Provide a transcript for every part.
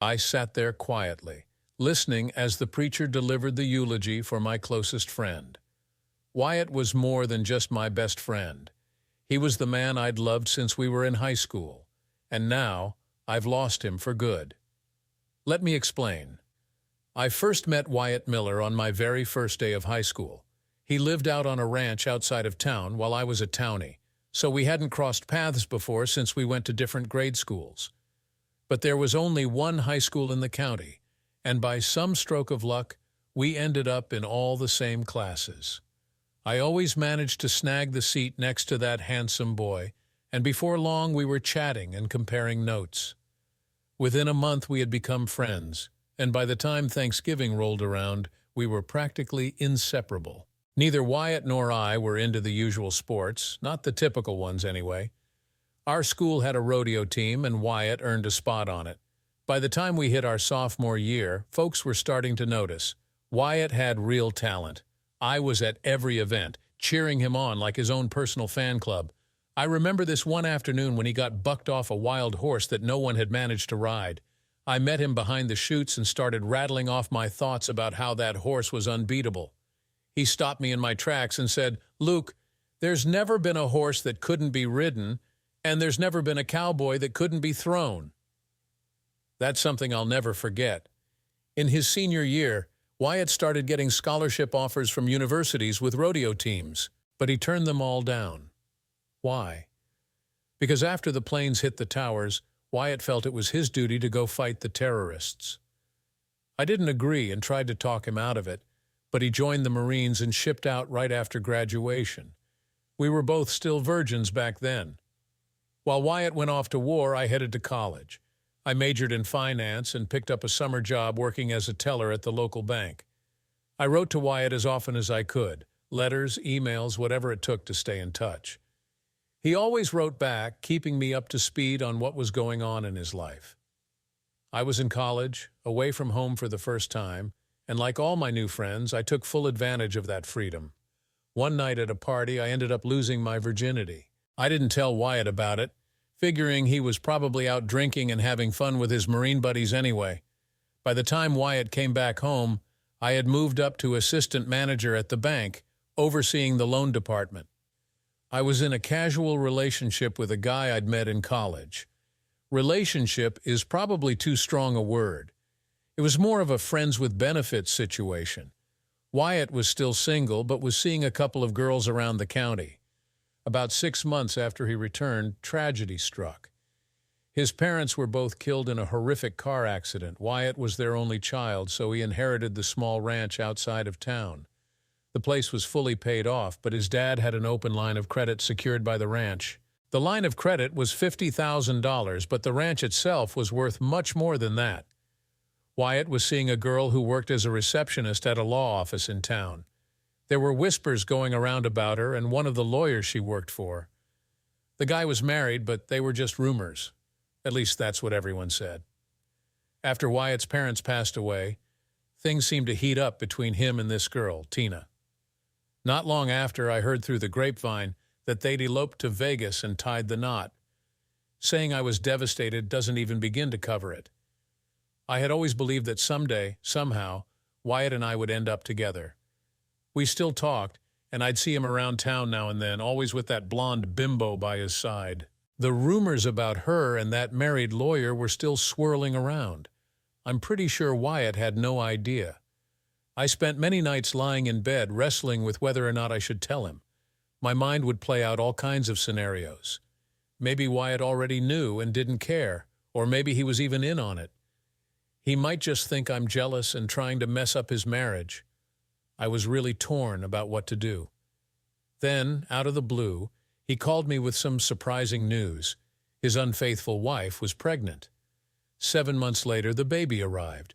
I sat there quietly, listening as the preacher delivered the eulogy for my closest friend. Wyatt was more than just my best friend. He was the man I'd loved since we were in high school, and now I've lost him for good. Let me explain. I first met Wyatt Miller on my very first day of high school. He lived out on a ranch outside of town while I was a townie, so we hadn't crossed paths before since we went to different grade schools. But there was only one high school in the county, and by some stroke of luck, we ended up in all the same classes. I always managed to snag the seat next to that handsome boy, and before long we were chatting and comparing notes. Within a month we had become friends, and by the time Thanksgiving rolled around, we were practically inseparable. Neither Wyatt nor I were into the usual sports, not the typical ones anyway. Our school had a rodeo team, and Wyatt earned a spot on it. By the time we hit our sophomore year, folks were starting to notice. Wyatt had real talent. I was at every event, cheering him on like his own personal fan club. I remember this one afternoon when he got bucked off a wild horse that no one had managed to ride. I met him behind the chutes and started rattling off my thoughts about how that horse was unbeatable. He stopped me in my tracks and said, "Luke, there's never been a horse that couldn't be ridden, and there's never been a cowboy that couldn't be thrown." That's something I'll never forget. In his senior year, Wyatt started getting scholarship offers from universities with rodeo teams, but he turned them all down. Why? Because after the planes hit the towers, Wyatt felt it was his duty to go fight the terrorists. I didn't agree and tried to talk him out of it, but he joined the Marines and shipped out right after graduation. We were both still virgins back then. While Wyatt went off to war, I headed to college. I majored in finance and picked up a summer job working as a teller at the local bank. I wrote to Wyatt as often as I could, letters, emails, whatever it took to stay in touch. He always wrote back, keeping me up to speed on what was going on in his life. I was in college, away from home for the first time, and like all my new friends, I took full advantage of that freedom. One night at a party, I ended up losing my virginity. I didn't tell Wyatt about it, figuring he was probably out drinking and having fun with his Marine buddies anyway. By the time Wyatt came back home, I had moved up to assistant manager at the bank, overseeing the loan department. I was in a casual relationship with a guy I'd met in college. Relationship is probably too strong a word. It was more of a friends with benefits situation. Wyatt was still single, but was seeing a couple of girls around the county. About 6 months after he returned, tragedy struck. His parents were both killed in a horrific car accident. Wyatt was their only child, so he inherited the small ranch outside of town. The place was fully paid off, but his dad had an open line of credit secured by the ranch. The line of credit was $50,000, but the ranch itself was worth much more than that. Wyatt was seeing a girl who worked as a receptionist at a law office in town. There were whispers going around about her and one of the lawyers she worked for. The guy was married, but they were just rumors. At least that's what everyone said. After Wyatt's parents passed away, things seemed to heat up between him and this girl, Tina. Not long after, I heard through the grapevine that they'd eloped to Vegas and tied the knot. Saying I was devastated doesn't even begin to cover it. I had always believed that someday, somehow, Wyatt and I would end up together. We still talked, and I'd see him around town now and then, always with that blonde bimbo by his side. The rumors about her and that married lawyer were still swirling around. I'm pretty sure Wyatt had no idea. I spent many nights lying in bed, wrestling with whether or not I should tell him. My mind would play out all kinds of scenarios. Maybe Wyatt already knew and didn't care, or maybe he was even in on it. He might just think I'm jealous and trying to mess up his marriage. I was really torn about what to do. Then, out of the blue, he called me with some surprising news. His unfaithful wife was pregnant. 7 months later, the baby arrived.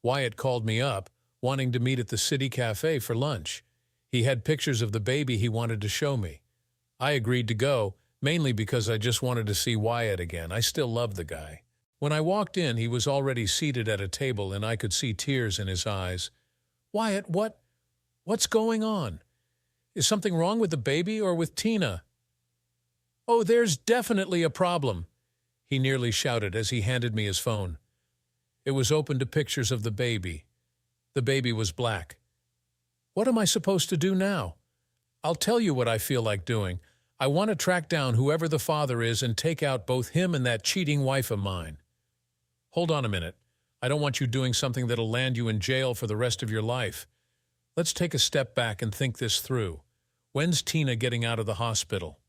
Wyatt called me up, wanting to meet at the city cafe for lunch. He had pictures of the baby he wanted to show me. I agreed to go, mainly because I just wanted to see Wyatt again. I still loved the guy. When I walked in, he was already seated at a table, and I could see tears in his eyes. "Wyatt, what's going on? Is something wrong with the baby or with Tina?" "Oh, there's definitely a problem," he nearly shouted as he handed me his phone. It was open to pictures of the baby. The baby was black. What am I supposed to do now? I'll tell you what I feel like doing. I want to track down whoever the father is and take out both him and that cheating wife of mine. Hold on a minute. I don't want you doing something that'll land you in jail for the rest of your life. Let's take a step back and think this through. When's Tina getting out of the hospital?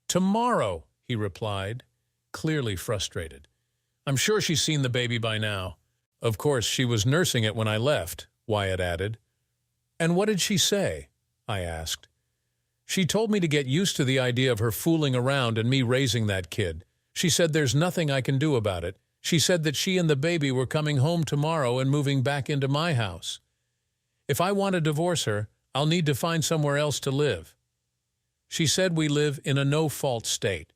Tomorrow, he replied, clearly frustrated. I'm sure she's seen the baby by now. Of course, she was nursing it when I left, Wyatt added. And what did she say? I asked. She told me to get used to the idea of her fooling around and me raising that kid. She said there's nothing I can do about it. She said that she and the baby were coming home tomorrow and moving back into my house. If I want to divorce her, I'll need to find somewhere else to live. She said we live in a no-fault state,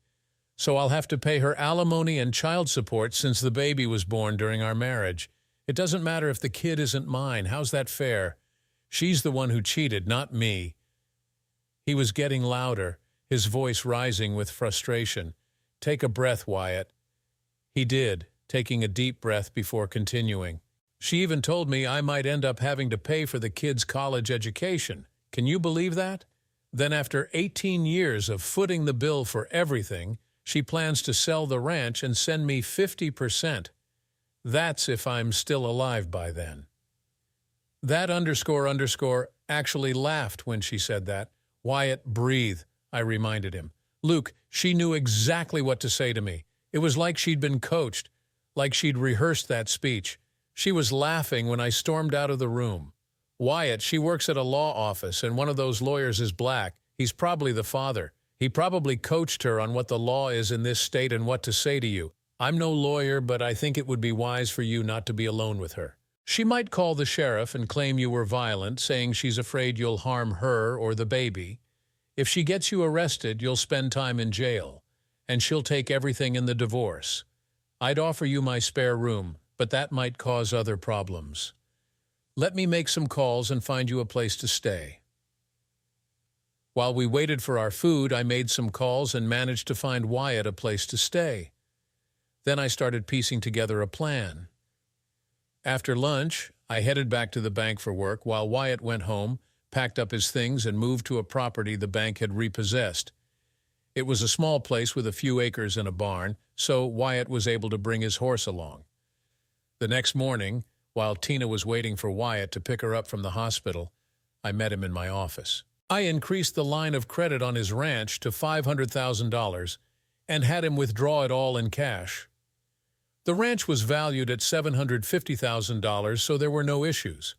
so I'll have to pay her alimony and child support since the baby was born during our marriage. It doesn't matter if the kid isn't mine. How's that fair? She's the one who cheated, not me. He was getting louder, his voice rising with frustration. Take a breath, Wyatt. He did, taking a deep breath before continuing. She even told me I might end up having to pay for the kid's college education. Can you believe that? Then after 18 years of footing the bill for everything, she plans to sell the ranch and send me 50%. That's if I'm still alive by then. That _ actually laughed when she said that. Wyatt, breathe, I reminded him. Luke, she knew exactly what to say to me. It was like she'd been coached, like she'd rehearsed that speech. She was laughing when I stormed out of the room. Wyatt, she works at a law office, and one of those lawyers is black. He's probably the father. He probably coached her on what the law is in this state and what to say to you. I'm no lawyer, but I think it would be wise for you not to be alone with her. She might call the sheriff and claim you were violent, saying she's afraid you'll harm her or the baby. If she gets you arrested, you'll spend time in jail, and she'll take everything in the divorce. I'd offer you my spare room, but that might cause other problems. Let me make some calls and find you a place to stay. While we waited for our food, I made some calls and managed to find Wyatt a place to stay. Then I started piecing together a plan. After lunch, I headed back to the bank for work while Wyatt went home, packed up his things, and moved to a property the bank had repossessed. It was a small place with a few acres and a barn, so Wyatt was able to bring his horse along. The next morning, while Tina was waiting for Wyatt to pick her up from the hospital, I met him in my office. I increased the line of credit on his ranch to $500,000 and had him withdraw it all in cash. The ranch was valued at $750,000, so there were no issues.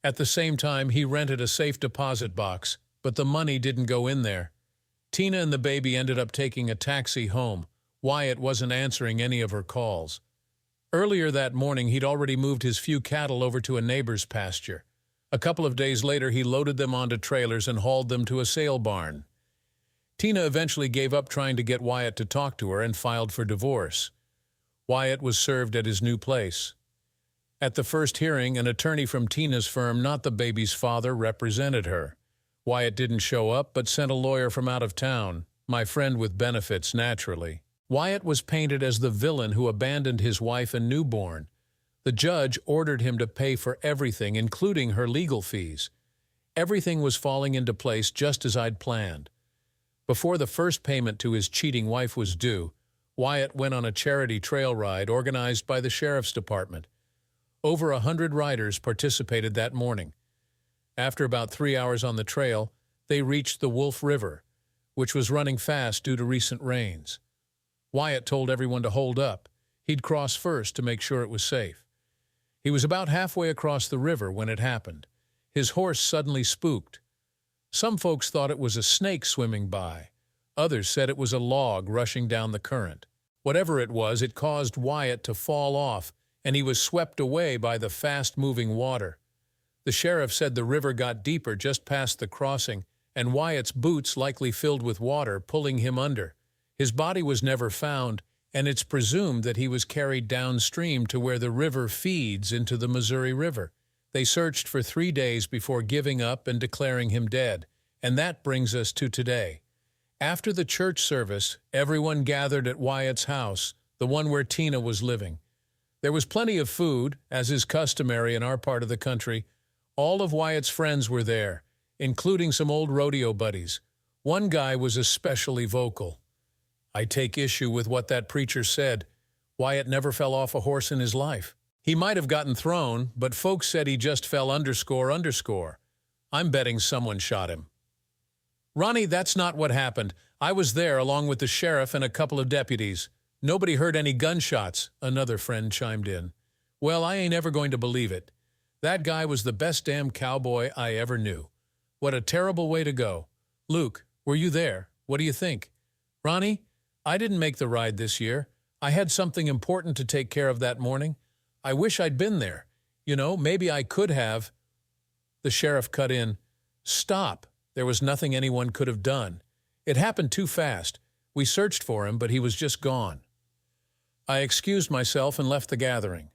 At the same time, he rented a safe deposit box, but the money didn't go in there. Tina and the baby ended up taking a taxi home. Wyatt wasn't answering any of her calls. Earlier that morning, he'd already moved his few cattle over to a neighbor's pasture. A couple of days later, he loaded them onto trailers and hauled them to a sale barn. Tina eventually gave up trying to get Wyatt to talk to her and filed for divorce. Wyatt was served at his new place. At the first hearing, an attorney from Tina's firm, not the baby's father, represented her. Wyatt didn't show up, but sent a lawyer from out of town, my friend with benefits, naturally. Wyatt was painted as the villain who abandoned his wife and newborn. The judge ordered him to pay for everything, including her legal fees. Everything was falling into place just as I'd planned. Before the first payment to his cheating wife was due, Wyatt went on a charity trail ride organized by the sheriff's department. Over 100 riders participated that morning. After about 3 hours on the trail, they reached the Wolf River, which was running fast due to recent rains. Wyatt told everyone to hold up. He'd cross first to make sure it was safe. He was about halfway across the river when it happened. His horse suddenly spooked. Some folks thought it was a snake swimming by. Others said it was a log rushing down the current. Whatever it was, it caused Wyatt to fall off, and he was swept away by the fast-moving water. The sheriff said the river got deeper just past the crossing, and Wyatt's boots likely filled with water, pulling him under. His body was never found, and it's presumed that he was carried downstream to where the river feeds into the Missouri River. They searched for 3 days before giving up and declaring him dead, and that brings us to today. After the church service, everyone gathered at Wyatt's house, the one where Tina was living. There was plenty of food, as is customary in our part of the country. All of Wyatt's friends were there, including some old rodeo buddies. One guy was especially vocal. "I take issue with what that preacher said. Wyatt never fell off a horse in his life. He might have gotten thrown, but folks said he just fell __. I'm betting someone shot him." "Ronnie, that's not what happened. I was there along with the sheriff and a couple of deputies. Nobody heard any gunshots," another friend chimed in. "Well, I ain't ever going to believe it. That guy was the best damn cowboy I ever knew. What a terrible way to go. Luke, were you there? What do you think?" "Ronnie, I didn't make the ride this year. I had something important to take care of that morning. I wish I'd been there. You know, maybe I could have." The sheriff cut in. "Stop. There was nothing anyone could have done. It happened too fast. We searched for him, but he was just gone." I excused myself and left the gathering.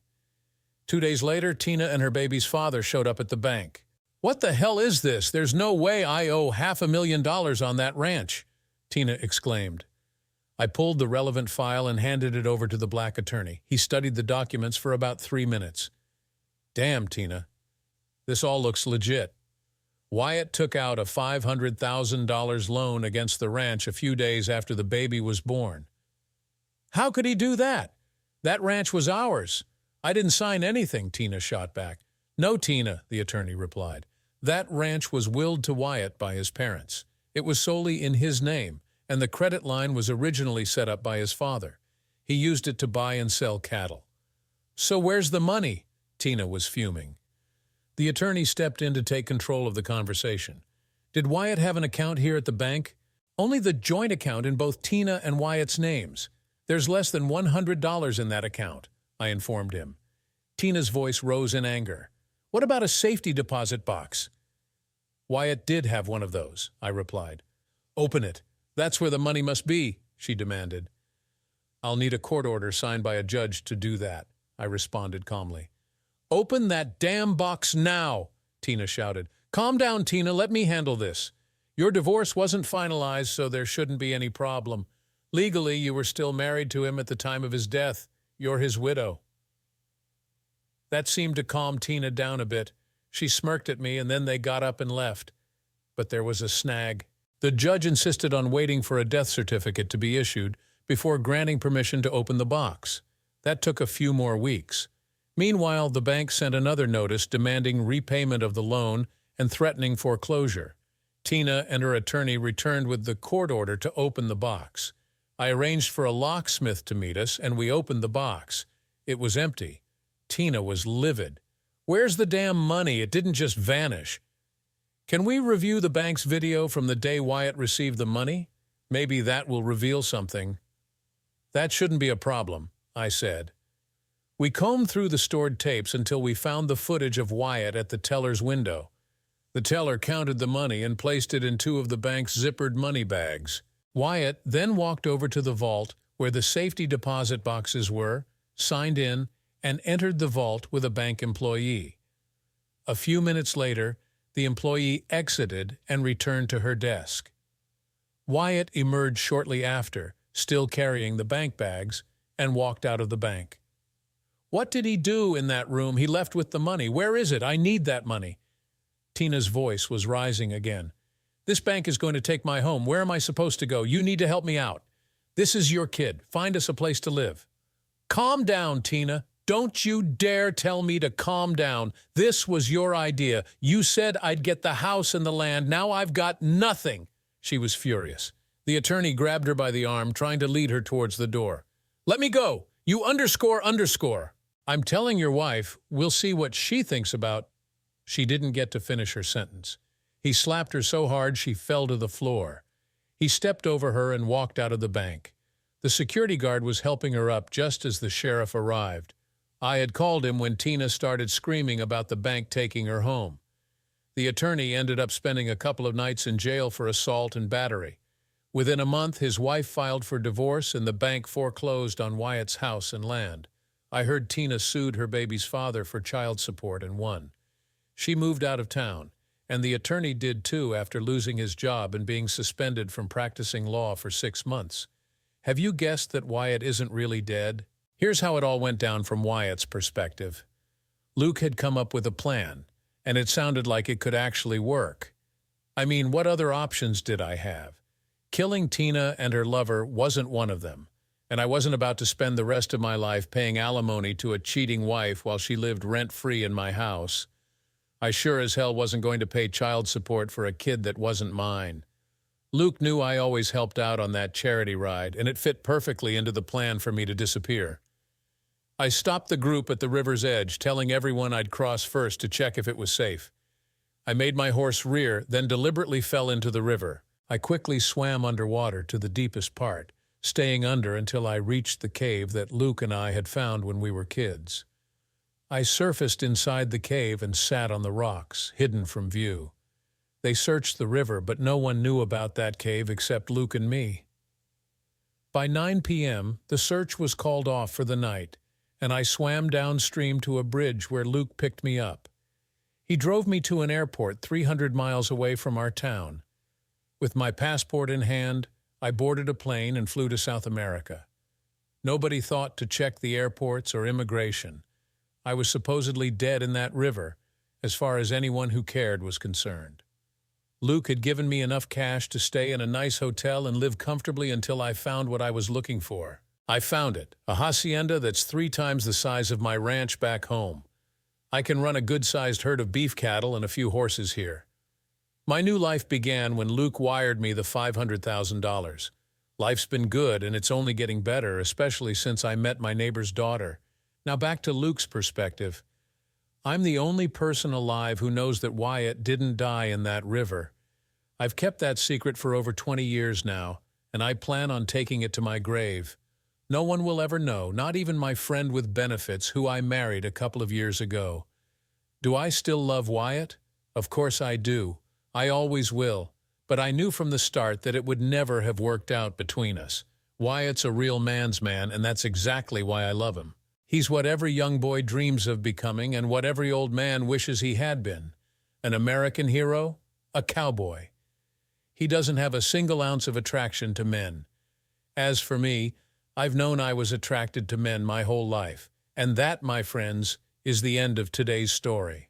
2 days later, Tina and her baby's father showed up at the bank. "What the hell is this? There's no way I owe $500,000 on that ranch," Tina exclaimed. I pulled the relevant file and handed it over to the black attorney. He studied the documents for about 3 minutes. "Damn, Tina. This all looks legit. Wyatt took out a $500,000 loan against the ranch a few days after the baby was born." "How could he do that? That ranch was ours. I didn't sign anything," Tina shot back. "No, Tina," the attorney replied. "That ranch was willed to Wyatt by his parents. It was solely in his name, and the credit line was originally set up by his father. He used it to buy and sell cattle." "So where's the money?" Tina was fuming. The attorney stepped in to take control of the conversation. "Did Wyatt have an account here at the bank?" "Only the joint account in both Tina and Wyatt's names. There's less than $100 in that account," I informed him. Tina's voice rose in anger. "What about a safety deposit box?" "Wyatt did have one of those," I replied. "Open it. That's where the money must be," she demanded. "I'll need a court order signed by a judge to do that," I responded calmly. "Open that damn box now," Tina shouted. "Calm down, Tina. Let me handle this. Your divorce wasn't finalized, so there shouldn't be any problem. Legally, you were still married to him at the time of his death. You're his widow." That seemed to calm Tina down a bit. She smirked at me, and then they got up and left. But there was a snag. The judge insisted on waiting for a death certificate to be issued before granting permission to open the box. That took a few more weeks. Meanwhile, the bank sent another notice demanding repayment of the loan and threatening foreclosure. Tina and her attorney returned with the court order to open the box. I arranged for a locksmith to meet us, and we opened the box. It was empty. Tina was livid. "Where's the damn money? It didn't just vanish." "Can we review the bank's video from the day Wyatt received the money? Maybe that will reveal something." "That shouldn't be a problem," I said. We combed through the stored tapes until we found the footage of Wyatt at the teller's window. The teller counted the money and placed it in 2 of the bank's zippered money bags. Wyatt then walked over to the vault where the safety deposit boxes were, signed in, and entered the vault with a bank employee. A few minutes later, the employee exited and returned to her desk. Wyatt emerged shortly after, still carrying the bank bags, and walked out of the bank. "What did he do in that room he left with the money? Where is it? I need that money." Tina's voice was rising again. "This bank is going to take my home. Where am I supposed to go? You need to help me out. This is your kid. Find us a place to live." "Calm down, Tina. Don't you dare tell me to calm down. This was your idea. You said I'd get the house and the land. Now I've got nothing." She was furious. The attorney grabbed her by the arm, trying to lead her towards the door. "Let me go. You __. I'm telling your wife. We'll see what she thinks about—" She didn't get to finish her sentence. He slapped her so hard she fell to the floor. He stepped over her and walked out of the bank. The security guard was helping her up just as the sheriff arrived. I had called him when Tina started screaming about the bank taking her home. The attorney ended up spending a couple of nights in jail for assault and battery. Within a month, his wife filed for divorce and the bank foreclosed on Wyatt's house and land. I heard Tina sued her baby's father for child support and won. She moved out of town, and the attorney did too after losing his job and being suspended from practicing law for 6 months. Have you guessed that Wyatt isn't really dead? Here's how it all went down from Wyatt's perspective. Luke had come up with a plan, and it sounded like it could actually work. I mean, what other options did I have? Killing Tina and her lover wasn't one of them, and I wasn't about to spend the rest of my life paying alimony to a cheating wife while she lived rent-free in my house. I sure as hell wasn't going to pay child support for a kid that wasn't mine. Luke knew I always helped out on that charity ride, and it fit perfectly into the plan for me to disappear. I stopped the group at the river's edge, telling everyone I'd cross first to check if it was safe. I made my horse rear, then deliberately fell into the river. I quickly swam underwater to the deepest part, staying under until I reached the cave that Luke and I had found when we were kids. I surfaced inside the cave and sat on the rocks, hidden from view. They searched the river, but no one knew about that cave except Luke and me. By 9 p.m., the search was called off for the night, and I swam downstream to a bridge where Luke picked me up. He drove me to an airport 300 miles away from our town. With my passport in hand, I boarded a plane and flew to South America. Nobody thought to check the airports or immigration. I was supposedly dead in that river, as far as anyone who cared was concerned. Luke had given me enough cash to stay in a nice hotel and live comfortably until I found what I was looking for. I found it, a hacienda that's 3 times the size of my ranch back home. I can run a good-sized herd of beef cattle and a few horses here. My new life began when Luke wired me the $500,000. Life's been good, and it's only getting better, especially since I met my neighbor's daughter. Now back to Luke's perspective. I'm the only person alive who knows that Wyatt didn't die in that river. I've kept that secret for over 20 years now, and I plan on taking it to my grave. No one will ever know, not even my friend with benefits who I married a couple of years ago. Do I still love Wyatt? Of course I do. I always will. But I knew from the start that it would never have worked out between us. Wyatt's a real man's man, and that's exactly why I love him. He's what every young boy dreams of becoming and what every old man wishes he had been. An American hero, a cowboy. He doesn't have a single ounce of attraction to men. As for me, I've known I was attracted to men my whole life, and that, my friends, is the end of today's story.